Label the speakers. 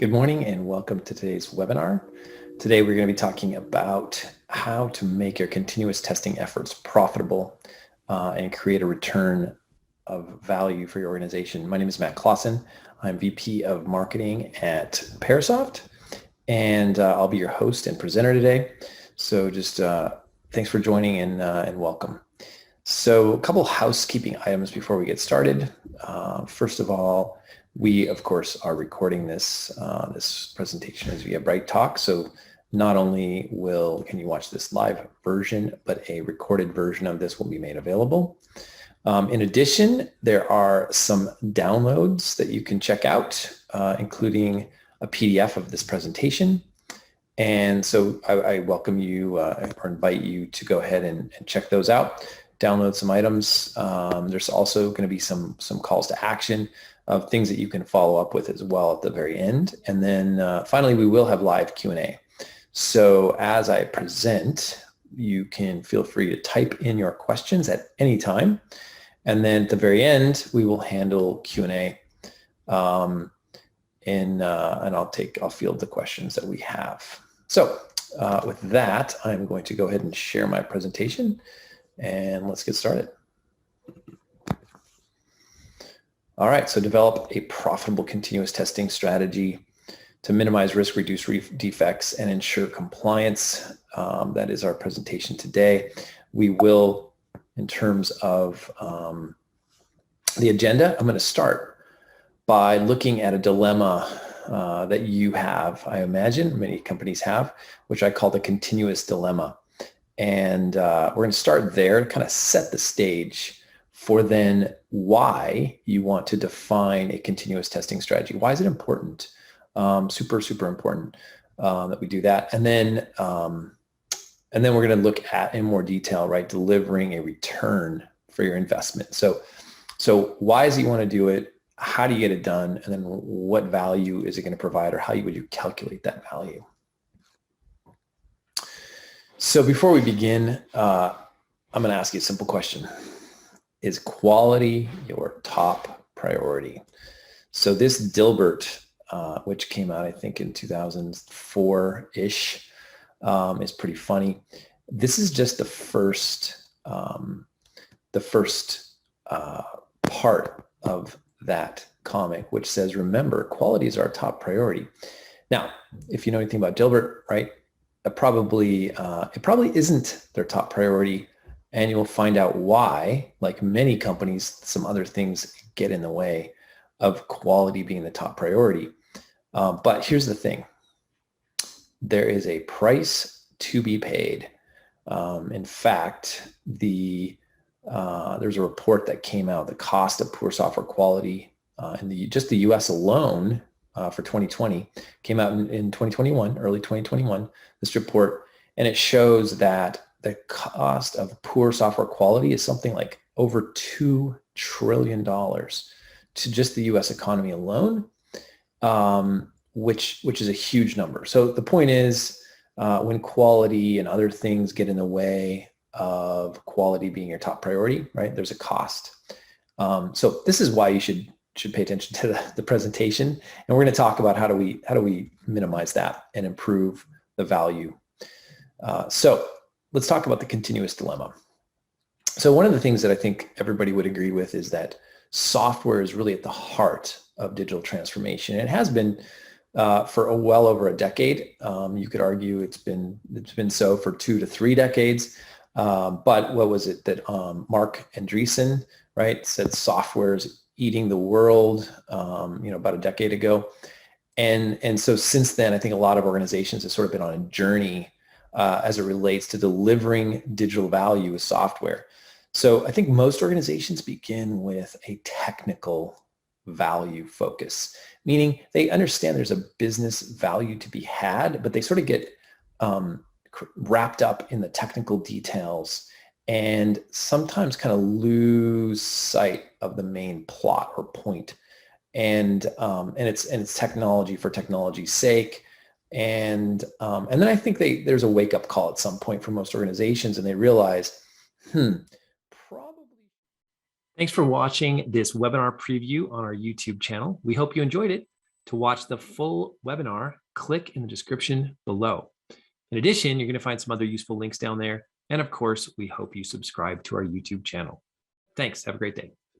Speaker 1: Good morning and welcome to today's webinar. Today we're going to be talking about how to make your continuous testing efforts profitable and create a return of value for your organization. My name is Matt Clausen. I'm VP of Marketing at Parasoft, and I'll be your host and presenter today. So just thanks for joining and welcome. So a couple housekeeping items before we get started. First of all, we, of course, are recording this presentation as via Bright Talk. So not only can you watch this live version, but a recorded version of this will be made available. In addition, there are some downloads that you can check out, including a PDF of this presentation. And so I welcome you or invite you to go ahead and check those out, download some items. There's also going to be some calls to action of things that you can follow up with as well at the very end. And then finally, we will have live Q&A. So as I present, you can feel free to type in your questions at any time. And then at the very end, we will handle Q&A. And I'll field the questions that we have. So with that, I'm going to go ahead and share my presentation and let's get started. All right, so develop a profitable continuous testing strategy to minimize risk, reduce defects, and ensure compliance. That is our presentation today. We will, in terms of the agenda, I'm going to start by looking at a dilemma that you have, I imagine many companies have, which I call the continuous dilemma. And we're going to start there to kind of set the stage for then why you want to define a continuous testing strategy. Why is it important? Super important that we do that. And then we're going to look at in more detail, right, delivering a return for your investment. So why does he want to do it? How do you get it done? And then what value is it going to provide, or how would you calculate that value? So before we begin, I'm going to ask you a simple question. Is quality your top priority? So this Dilbert, which came out, I think, in 2004-ish, is pretty funny. This is just the first part of that comic, which says, remember, quality is our top priority. Now, if you know anything about Dilbert, right, it probably isn't their top priority. And you'll find out why, like many companies, some other things get in the way of quality being the top priority. But here's the thing. There is a price to be paid. In fact, there's a report that came out, the cost of poor software quality in just the US alone for 2020 came out in 2021, early 2021, this report, and it shows that the cost of poor software quality is something like over $2 trillion to just the US economy alone, which is a huge number. So the point is, when quality and other things get in the way of quality being your top priority, right, there's a cost. So this is why you should pay attention to the presentation. And we're going to talk about how do we minimize that and improve the value. So let's talk about the continuous dilemma. So one of the things that I think everybody would agree with is that software is really at the heart of digital transformation. It has been for well over a decade. You could argue it's been so for 2 to 3 decades. But what was it that Mark Andreessen, right, said software is eating the world, about a decade ago. And so since then, I think a lot of organizations have sort of been on a journey as it relates to delivering digital value with software. So I think most organizations begin with a technical value focus, meaning they understand there's a business value to be had, but they sort of get wrapped up in the technical details and sometimes kind of lose sight of the main plot or point. And it's technology for technology's sake. And then I think there's a wake-up call at some point for most organizations, and they realize, probably. Thanks for watching this webinar preview on our YouTube channel. We hope you enjoyed it.
Speaker 2: To watch the full webinar, click in the description below. In addition, you're going to find some other useful links down there. And of course, we hope you subscribe to our YouTube channel. Thanks. Have a great day.